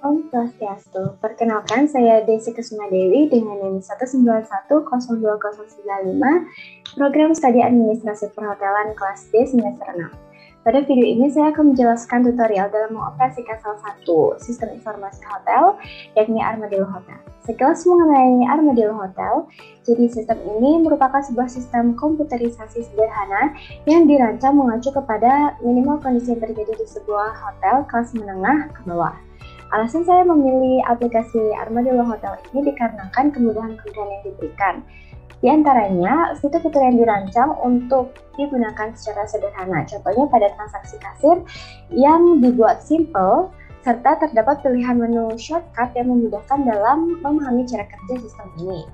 Om Swastiastu. Perkenalkan, saya Desi Kusumadewi dengan NIM 1910295, Program Studi Administrasi Perhotelan kelas D semester 6. Pada video ini saya akan menjelaskan tutorial dalam mengoperasikan salah satu sistem informasi hotel, yakni Armadillo Hotel. Sekilas mengenai Armadillo Hotel, jadi sistem ini merupakan sebuah sistem komputerisasi sederhana yang dirancang mengacu kepada minimal kondisi yang terjadi di sebuah hotel kelas menengah ke bawah. Alasan saya memilih aplikasi Armadillo Hotel ini dikarenakan kemudahan-kemudahan yang diberikan. Di antaranya, fitur-fitur yang dirancang untuk digunakan secara sederhana. Contohnya pada transaksi kasir yang dibuat simple, serta terdapat pilihan menu shortcut yang memudahkan dalam memahami cara kerja sistem ini.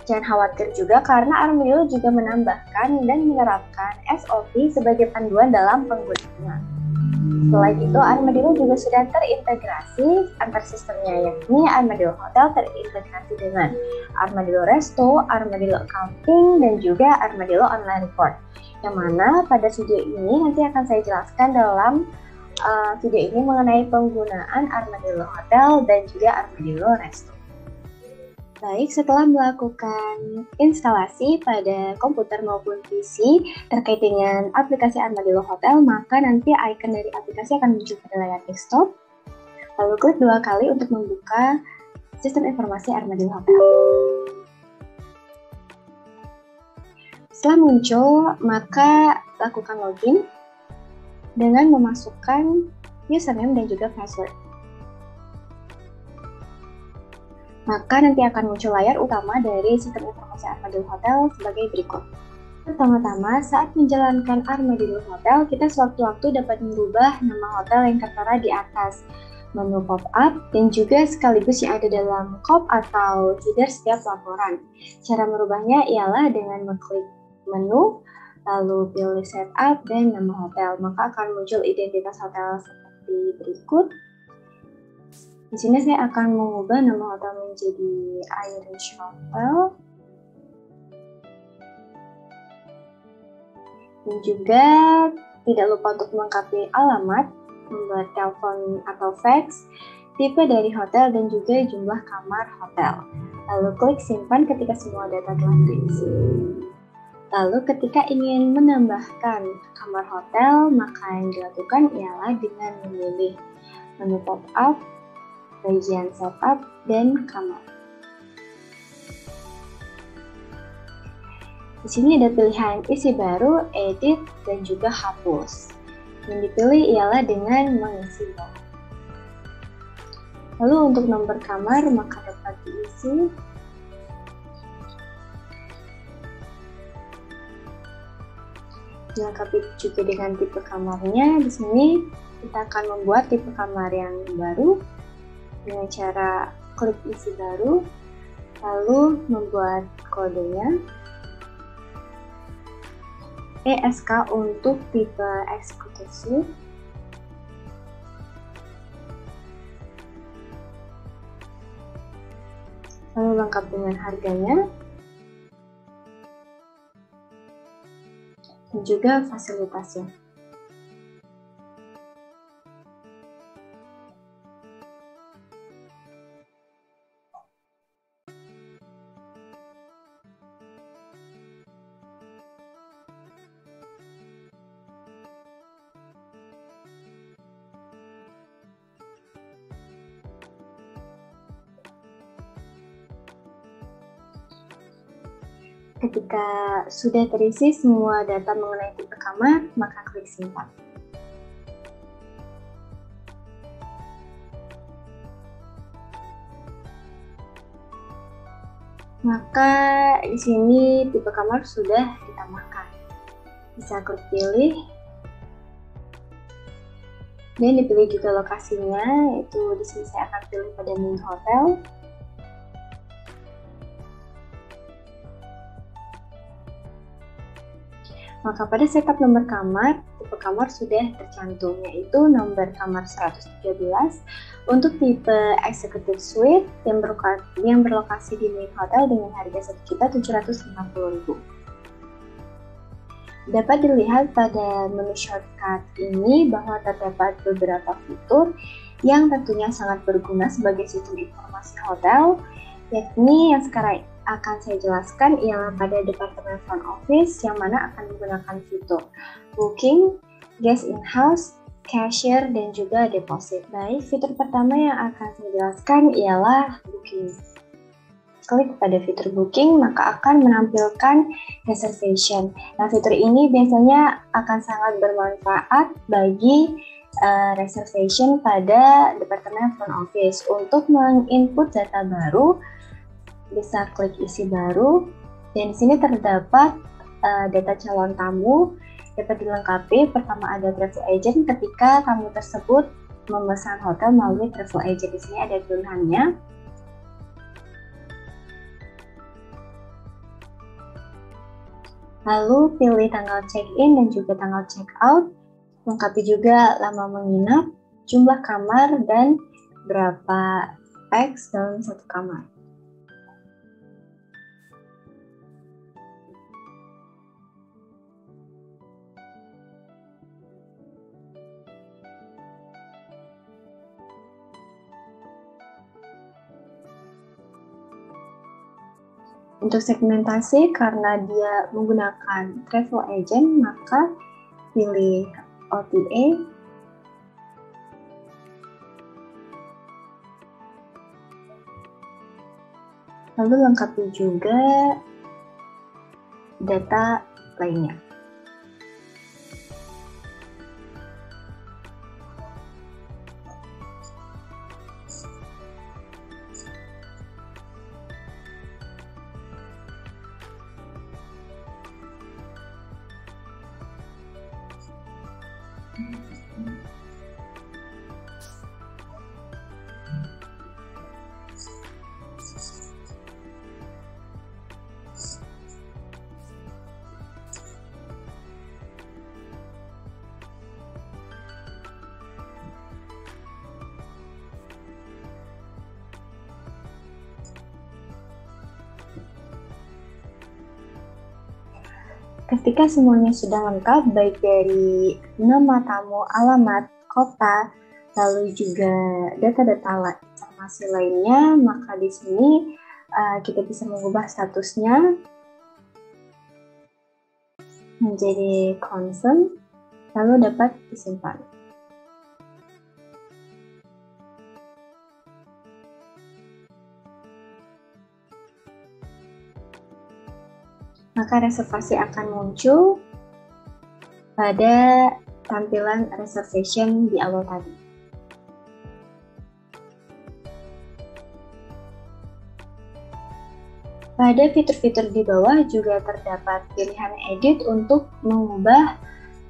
Jangan khawatir juga karena Armadillo juga menambahkan dan menerapkan SOP sebagai panduan dalam penggunaannya. Selain itu, Armadillo juga sudah terintegrasi antar sistemnya, yakni Armadillo Hotel terintegrasi dengan Armadillo Resto, Armadillo Accounting, dan juga Armadillo Online Report. Yang mana pada video ini nanti akan saya jelaskan dalam video ini mengenai penggunaan Armadillo Hotel dan juga Armadillo Resto. Baik, setelah melakukan instalasi pada komputer maupun PC terkait dengan aplikasi Armadillo Hotel, maka nanti icon dari aplikasi akan muncul pada layar desktop. Lalu klik 2 kali untuk membuka sistem informasi Armadillo Hotel. Setelah muncul, maka lakukan login dengan memasukkan username dan juga password. Maka nanti akan muncul layar utama dari sistem informasi Armadillo Hotel sebagai berikut. Pertama-tama, saat menjalankan Armadillo Hotel, kita sewaktu-waktu dapat merubah nama hotel yang tertera di atas menu pop-up dan juga sekaligus yang ada dalam kop atau header setiap laporan. Cara merubahnya ialah dengan mengklik menu, lalu pilih setup dan nama hotel, maka akan muncul identitas hotel seperti berikut. Di sini saya akan mengubah nama hotel menjadi Irish Hotel. Dan juga tidak lupa untuk melengkapi alamat, nomor telepon atau fax, tipe dari hotel, dan juga jumlah kamar hotel. Lalu klik simpan ketika semua data telah terisi. Lalu ketika ingin menambahkan kamar hotel, maka yang dilakukan ialah dengan memilih menu pop-up, bagian setup, dan kamar. Di sini ada pilihan isi baru, edit, dan juga hapus. Yang dipilih ialah dengan mengisi baru. Lalu untuk nomor kamar maka dapat diisi. Dilengkapi juga dengan tipe kamarnya. Di sini kita akan membuat tipe kamar yang baru dengan cara klik isi baru, lalu membuat kodenya ESK untuk tipe Executive Suite, lalu lengkap dengan harganya dan juga fasilitasnya. Ketika sudah terisi semua data mengenai tipe kamar, maka klik simpan. Maka di sini tipe kamar sudah ditambahkan. Bisa klik pilih dan dipilih juga lokasinya, yaitu di sini saya akan pilih pada main hotel. Maka pada setup nomor kamar, tipe kamar sudah tercantum, yaitu nomor kamar 113 untuk tipe Executive Suite yang berlokasi di main hotel dengan harga Rp1.750.000. Dapat dilihat pada menu shortcut ini bahwa terdapat beberapa fitur yang tentunya sangat berguna sebagai sistem informasi hotel, yakni yang sekarang akan saya jelaskan ialah pada Departemen Front Office yang mana akan menggunakan fitur Booking, Guest In-House, Cashier, dan juga Deposit. Baik, fitur pertama yang akan saya jelaskan ialah Booking. Klik pada fitur Booking, maka akan menampilkan reservation. Nah, fitur ini biasanya akan sangat bermanfaat bagi reservation pada Departemen Front Office. Untuk menginput data baru, bisa klik isi baru, dan di sini terdapat data calon tamu dapat dilengkapi. Pertama ada travel agent ketika tamu tersebut memesan hotel melalui travel agent. Di sini ada pilihannya. Lalu pilih tanggal check-in dan juga tanggal check-out. Lengkapi juga lama menginap, jumlah kamar, dan berapa pax dalam satu kamar. Untuk segmentasi, karena dia menggunakan travel agent, maka pilih OTA. Lalu lengkapi juga data lainnya. Ketika semuanya sudah lengkap, baik dari nama tamu, alamat, kota, lalu juga data-data informasi lainnya, maka di sini kita bisa mengubah statusnya menjadi confirm, lalu dapat disimpan. Maka reservasi akan muncul pada tampilan reservation di awal tadi. Pada fitur-fitur di bawah juga terdapat pilihan edit untuk mengubah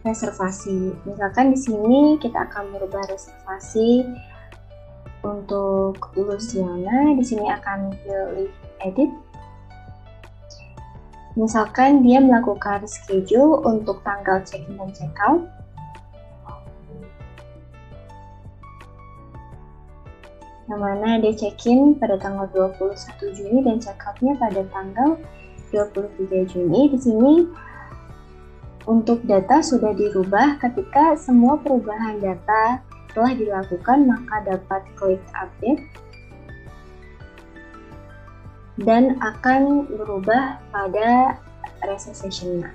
reservasi. Misalkan di sini kita akan merubah reservasi untuk Luciana. Di sini akan pilih edit. Misalkan dia melakukan schedule untuk tanggal check-in dan check-out. Yang mana dia check-in pada tanggal 21 Juni dan check-out-nya pada tanggal 23 Juni. Di sini untuk data sudah dirubah. Ketika semua perubahan data telah dilakukan, maka dapat klik update dan akan berubah pada reservation-nya.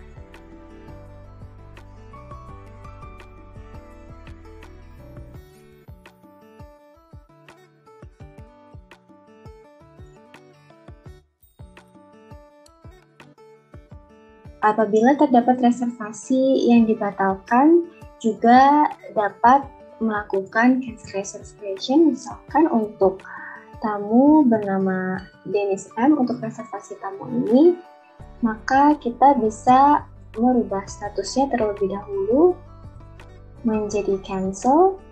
Apabila terdapat reservasi yang dibatalkan, juga dapat melakukan cancel reservation, misalkan untuk tamu bernama Dennis M. Untuk reservasi tamu ini, maka kita bisa merubah statusnya terlebih dahulu menjadi cancel.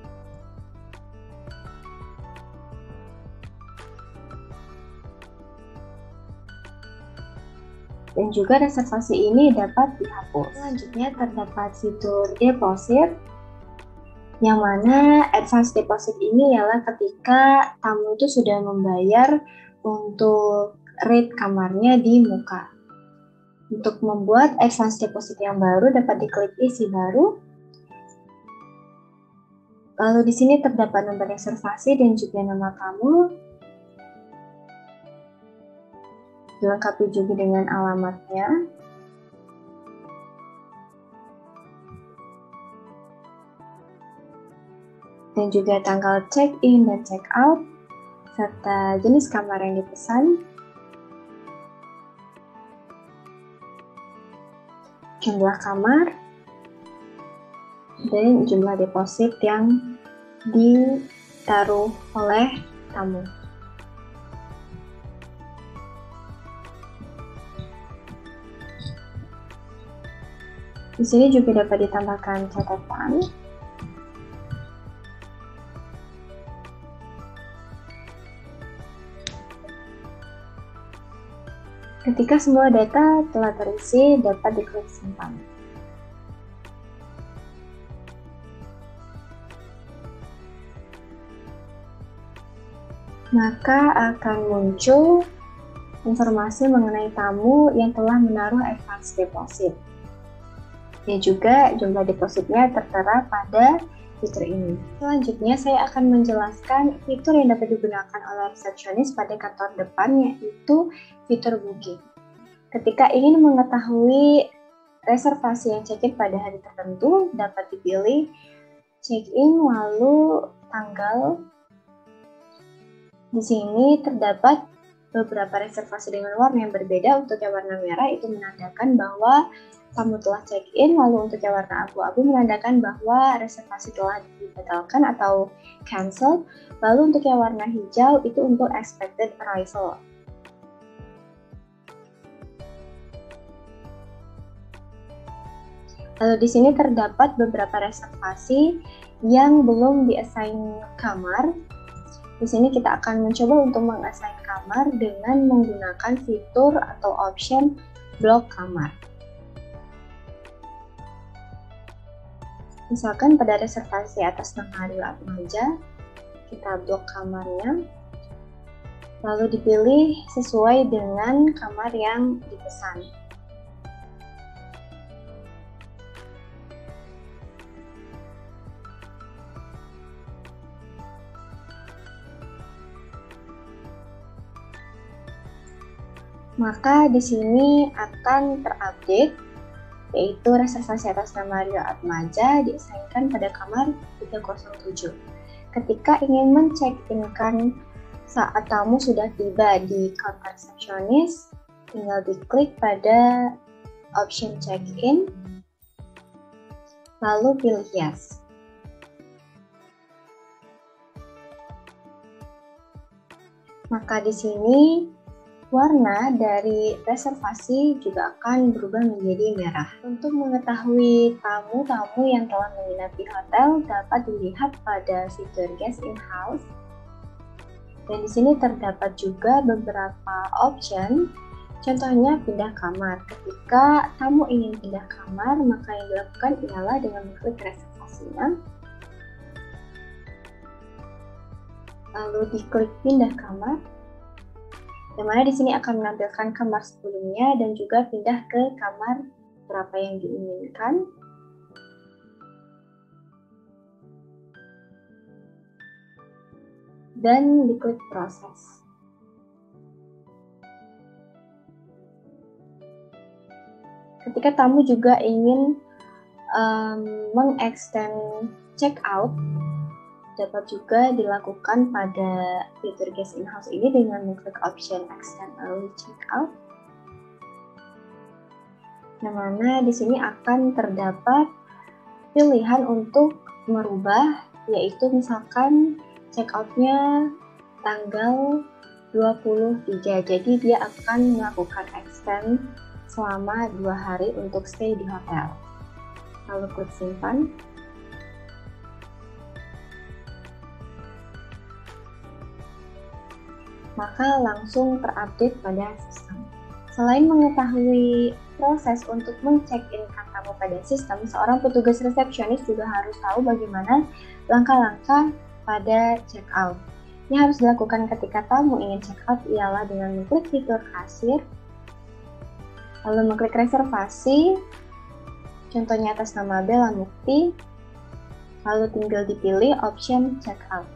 Dan juga reservasi ini dapat dihapus. Selanjutnya terdapat fitur deposit, yang mana advance deposit ini ialah ketika tamu itu sudah membayar untuk rate kamarnya di muka. Untuk membuat advance deposit yang baru, dapat diklik isi baru, Lalu di sini terdapat nomor reservasi dan juga nama tamu, dilengkapi juga dengan alamatnya. Dan juga tanggal check-in dan check-out, serta jenis kamar yang dipesan, jumlah kamar, dan jumlah deposit yang ditaruh oleh tamu. Di sini juga dapat ditambahkan catatan. Ketika semua data telah terisi, dapat diklik simpan. Maka akan muncul informasi mengenai tamu yang telah menaruh advance deposit. Dan juga jumlah depositnya tertera pada fitur ini. Selanjutnya saya akan menjelaskan fitur yang dapat digunakan oleh resepsionis pada kantor depan, yaitu fitur booking. Ketika ingin mengetahui reservasi yang check-in pada hari tertentu, dapat dipilih check-in lalu tanggal. Di sini terdapat beberapa reservasi dengan warna yang berbeda. Untuk yang warna merah itu menandakan bahwa tamu telah check-in, lalu untuk yang warna abu-abu menandakan bahwa reservasi telah dibatalkan atau cancel, lalu untuk yang warna hijau itu untuk expected arrival. Lalu di sini terdapat beberapa reservasi yang belum di-assign kamar. Di sini kita akan mencoba untuk meng-assign kamar dengan menggunakan fitur atau option blok kamar. Misalkan pada reservasi atas nama Rio Atmaja, kita blok kamarnya, lalu dipilih sesuai dengan kamar yang dipesan. Maka di sini akan terupdate, yaitu reservasi atas nama Rio Atmaja diasainkan pada kamar 307. Ketika ingin men-check-in-kan saat tamu sudah tiba di counter resepsionis, tinggal diklik pada option check-in, lalu pilih yes. Maka di sini warna dari reservasi juga akan berubah menjadi merah. Untuk mengetahui tamu-tamu yang telah menginap di hotel dapat dilihat pada fitur Guest in House. Dan di sini terdapat juga beberapa option. Contohnya pindah kamar. Ketika tamu ingin pindah kamar, maka yang dilakukan ialah dengan mengklik reservasinya. Lalu diklik pindah kamar. Yang mana di sini akan menampilkan kamar sebelumnya dan juga pindah ke kamar berapa yang diinginkan. Dan diklik proses. Ketika tamu juga ingin mengextend check-out, dapat juga dilakukan pada fitur Guest in House ini dengan mengklik option Extend Early Checkout. Yang mana di sini akan terdapat pilihan untuk merubah, yaitu misalkan checkout-nya tanggal 23, jadi dia akan melakukan extend selama 2 hari untuk stay di hotel. Lalu klik simpan. Maka langsung terupdate pada sistem. Selain mengetahui proses untuk men-check-in-kan tamu pada sistem, seorang petugas resepsionis juga harus tahu bagaimana langkah-langkah pada check-out. Yang harus dilakukan ketika tamu ingin check-out ialah dengan mengklik fitur kasir, lalu mengklik reservasi, contohnya atas nama Bella Mukti, lalu tinggal dipilih option check out.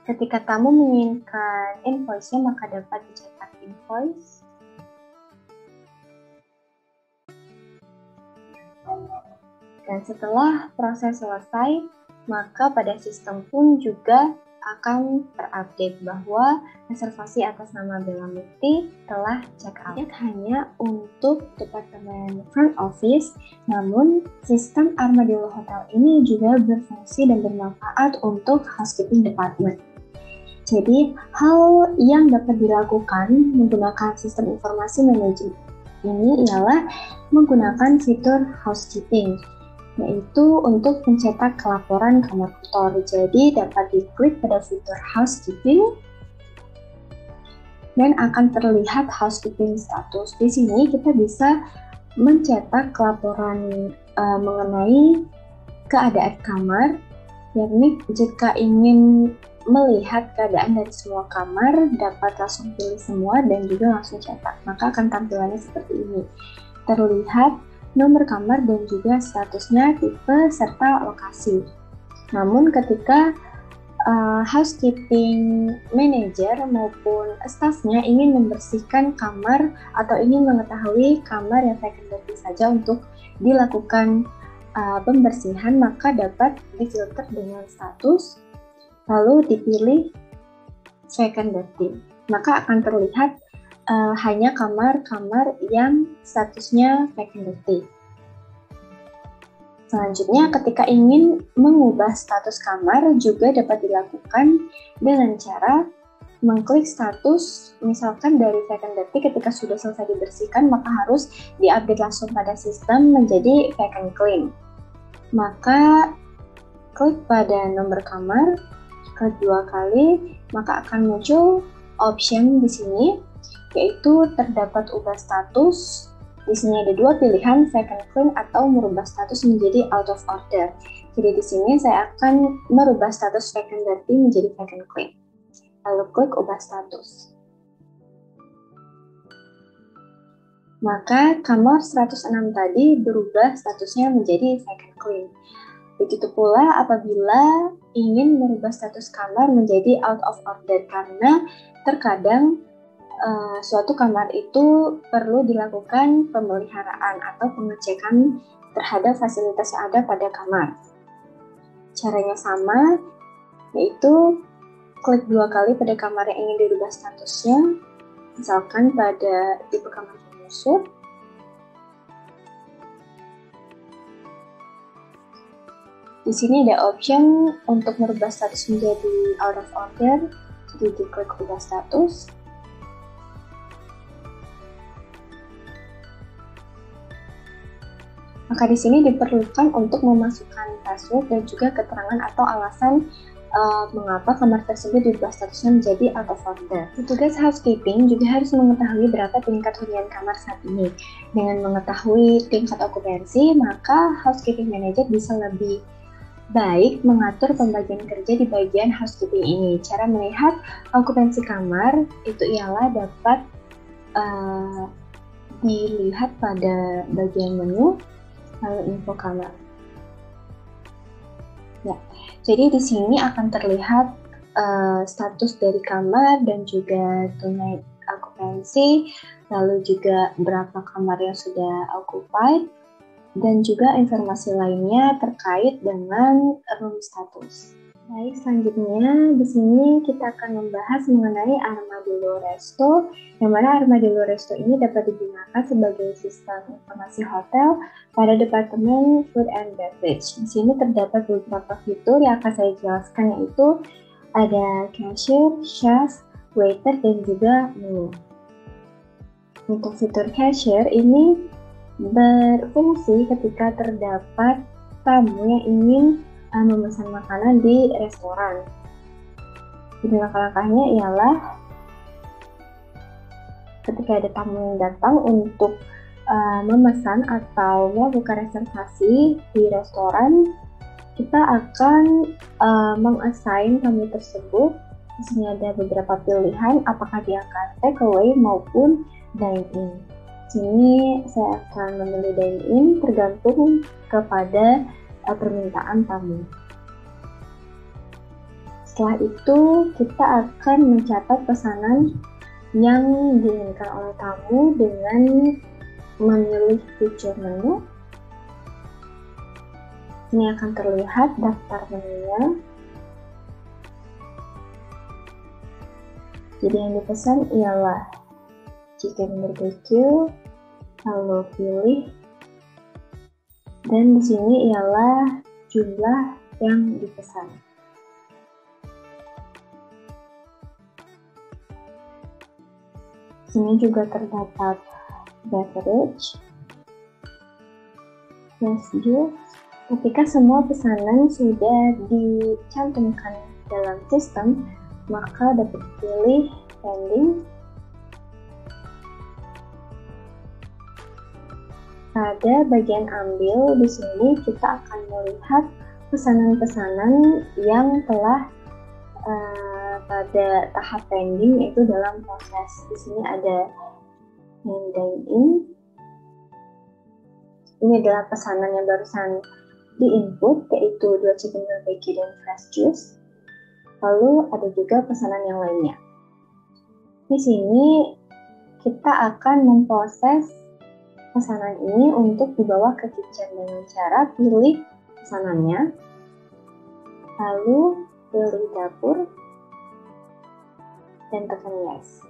Ketika tamu menginginkan invoice-nya, maka dapat dicetak invoice. Dan setelah proses selesai, maka pada sistem pun juga akan terupdate bahwa reservasi atas nama Bella Mukti telah check out. Tidak hanya untuk departemen front office, namun sistem Armadillo Hotel ini juga berfungsi dan bermanfaat untuk housekeeping department. Jadi, hal yang dapat dilakukan menggunakan sistem informasi manajemen ini ialah menggunakan fitur housekeeping, yaitu untuk mencetak laporan kamar kotor. Jadi, dapat diklik pada fitur housekeeping dan akan terlihat housekeeping status. Di sini kita bisa mencetak laporan mengenai keadaan kamar, yakni jika ingin melihat keadaan dari semua kamar, dapat langsung pilih semua dan juga langsung cetak. Maka akan tampilannya seperti ini. Terlihat nomor kamar dan juga statusnya, tipe, serta lokasi. Namun ketika housekeeping manager maupun staffnya ingin membersihkan kamar atau ingin mengetahui kamar yang secondary saja untuk dilakukan pembersihan, maka dapat difilter dengan status, lalu dipilih secondary. Maka akan terlihat hanya kamar-kamar yang statusnya secondary. Selanjutnya, ketika ingin mengubah status kamar juga dapat dilakukan dengan cara mengklik status, misalkan dari secondary ketika sudah selesai dibersihkan, maka harus diupdate langsung pada sistem menjadi vacant clean. Maka klik pada nomor kamar, klik 2 kali, maka akan muncul option di sini, yaitu terdapat ubah status. Di sini ada 2 pilihan, vacant clean atau merubah status menjadi out of order. Jadi di sini saya akan merubah status secondary menjadi vacant clean. Lalu klik ubah status. Maka kamar 106 tadi berubah statusnya menjadi vacant clean. Begitu pula apabila ingin merubah status kamar menjadi out of order, karena terkadang suatu kamar itu perlu dilakukan pemeliharaan atau pengecekan terhadap fasilitas yang ada pada kamar. Caranya sama, yaitu klik 2 kali pada kamar yang ingin dirubah statusnya, misalkan pada tipe kamar penyusun. Di sini ada option untuk merubah status menjadi out of order, jadi diklik ubah status. Maka di sini diperlukan untuk memasukkan password dan juga keterangan atau alasan mengapa kamar tersebut dirubah statusnya menjadi out of order. Petugas housekeeping juga harus mengetahui berapa tingkat hunian kamar saat ini. Dengan mengetahui tingkat okupansi, maka housekeeping manager bisa lebih baik mengatur pembagian kerja di bagian housekeeping ini. Cara melihat okupansi kamar itu ialah dapat dilihat pada bagian menu, lalu info kamar. Ya, jadi di sini akan terlihat status dari kamar dan juga tunai okupansi, lalu juga berapa kamar yang sudah occupied, dan juga informasi lainnya terkait dengan room status. Baik, selanjutnya di sini kita akan membahas mengenai Armadillo Resto, yang mana Armadillo Resto ini dapat digunakan sebagai sistem informasi hotel pada Departemen Food and Beverage. Di sini terdapat beberapa fitur yang akan saya jelaskan, yaitu ada cashier, chef, waiter, dan juga menu. Untuk fitur cashier ini berfungsi ketika terdapat tamu yang ingin memesan makanan di restoran. Jadi langkah-langkahnya ialah ketika ada tamu yang datang untuk memesan atau melakukan reservasi di restoran, kita akan mengassign tamu tersebut Di sini ada beberapa pilihan apakah dia akan take away maupun dine in. Di sini saya akan memilih dine in tergantung kepada permintaan tamu. Setelah itu kita akan mencatat pesanan yang diinginkan oleh tamu dengan memilih feature menu. Ini akan terlihat daftar menunya. Jadi yang dipesan ialah chicken barbecue, lalu pilih, dan di sini ialah jumlah yang dipesan. Di sini juga terdapat beverage, fresh juice. Ketika semua pesanan sudah dicantumkan dalam sistem, maka dapat dipilih pending. Pada bagian ambil, di sini kita akan melihat pesanan-pesanan yang telah pada tahap pending, yaitu dalam proses. Di sini ada yang dine in. Ini adalah pesanan yang barusan di-input, yaitu 2 chicken barbecue dan fresh juice. Lalu ada juga pesanan yang lainnya. Di sini kita akan memproses pesanan ini untuk dibawa ke kitchen dengan cara pilih pesanannya, lalu pilih dapur, dan tekan yes.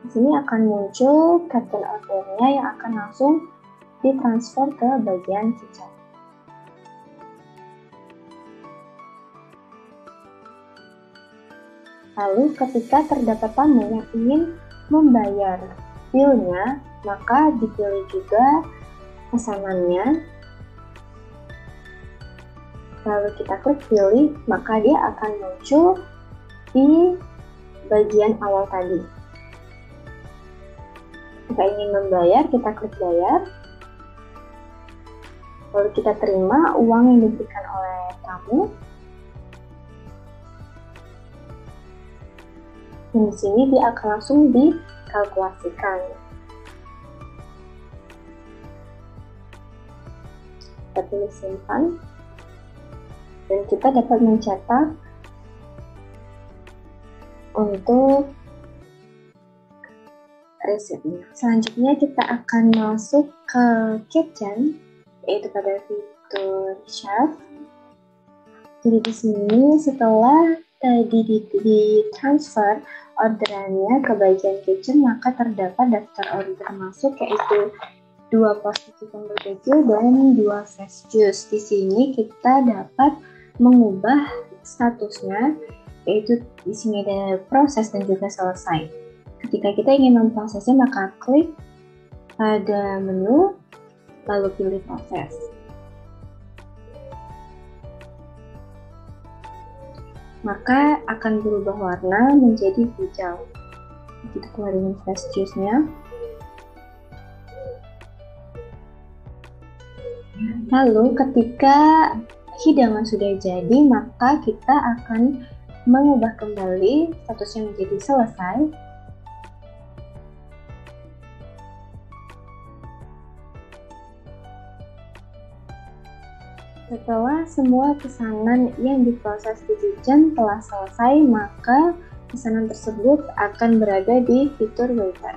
Di sini akan muncul captain ordernya yang akan langsung ditransfer ke bagian kitchen. Lalu ketika terdapat tamu yang ingin membayar bill-nya, maka dipilih juga pesanannya. Lalu kita klik pilih, maka dia akan muncul di bagian awal tadi. Jika ingin membayar, kita klik bayar. Lalu kita terima uang yang diberikan oleh tamu. Dan di sini dia akan langsung dikalkulasikan. Kita pilih simpan. Dan kita dapat mencetak untuk resepnya. Selanjutnya kita akan masuk ke kitchen, yaitu pada fitur chef. Jadi di sini setelah tadi di-transfer orderannya ke bagian kitchen, maka terdapat daftar order masuk, yaitu 2 porsi chicken barbecue dan 2 fresh juice. Di sini kita dapat mengubah statusnya, yaitu di sini ada proses dan juga selesai. Ketika kita ingin memprosesnya, maka klik pada menu, lalu pilih proses. Maka akan berubah warna menjadi hijau. Kita keluarin fresh juice-nya. Lalu ketika hidangan sudah jadi, maka kita akan mengubah kembali statusnya menjadi selesai. Setelah semua pesanan yang diproses di kitchen telah selesai, maka pesanan tersebut akan berada di fitur waiter.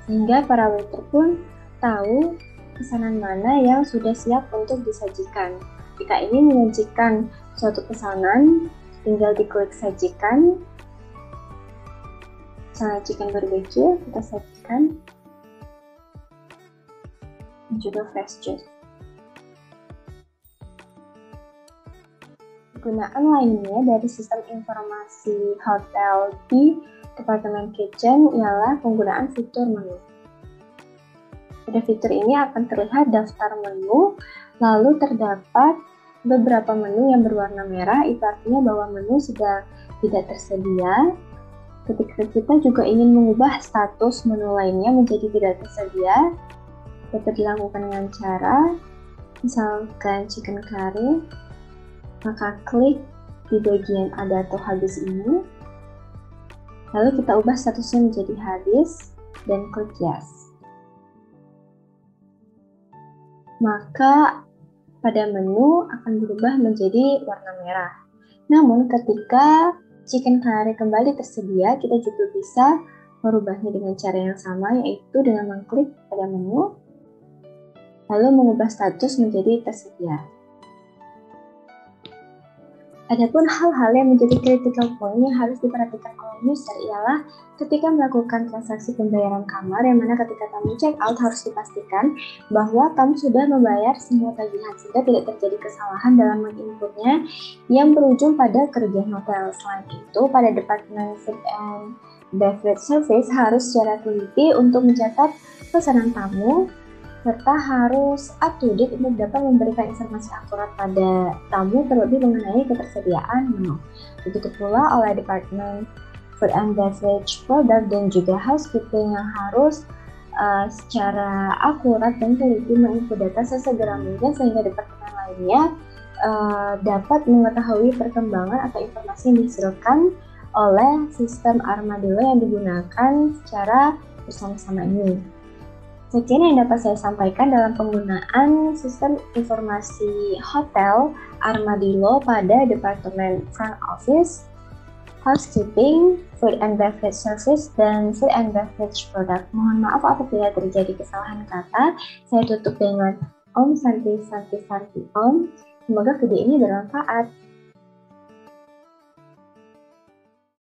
Sehingga para waiter pun tahu pesanan mana yang sudah siap untuk disajikan. Jika ingin menyajikan suatu pesanan, tinggal diklik sajikan. Misalnya chicken barbecue, kita sajikan. Dan juga fresh juice. Penggunaan lainnya dari sistem informasi hotel di departemen kitchen ialah penggunaan fitur menu. Pada fitur ini akan terlihat daftar menu, lalu terdapat beberapa menu yang berwarna merah, itu artinya bahwa menu sudah tidak tersedia. Ketika kita juga ingin mengubah status menu lainnya menjadi tidak tersedia, dapat dilakukan dengan cara, misalkan chicken curry, Maka klik di bagian ada atau habis ini, lalu kita ubah statusnya menjadi habis dan klik yes. Maka pada menu akan berubah menjadi warna merah. Namun ketika chicken curry kembali tersedia, kita juga bisa merubahnya dengan cara yang sama, yaitu dengan mengklik pada menu, lalu mengubah status menjadi tersedia. Adapun hal-hal yang menjadi critical point yang harus diperhatikan oleh user ialah ketika melakukan transaksi pembayaran kamar, yang mana ketika tamu check out harus dipastikan bahwa tamu sudah membayar semua tagihan sehingga tidak terjadi kesalahan dalam menginputnya yang berujung pada kerugian hotel. Selain itu, pada Departemen Food and Beverage Service harus secara teliti untuk mencatat pesanan tamu serta harus up to date untuk dapat memberikan informasi akurat pada tamu terlebih mengenai ketersediaan menu. Begitu pula oleh Departemen Food and Beverage Product dan juga Housekeeping yang harus secara akurat dan teliti menginput data sesegera mungkin sehingga departemen lainnya dapat mengetahui perkembangan atau informasi yang dihasilkan oleh sistem Armadillo yang digunakan secara bersama-sama ini. Sekian yang dapat saya sampaikan dalam penggunaan sistem informasi hotel Armadillo pada Departemen Front Office, Housekeeping, Food and Beverage Service, dan Food and Beverage Product. Mohon maaf apabila terjadi kesalahan kata. Saya tutup dengan Om Santi Santi Santi Om. Semoga video ini bermanfaat.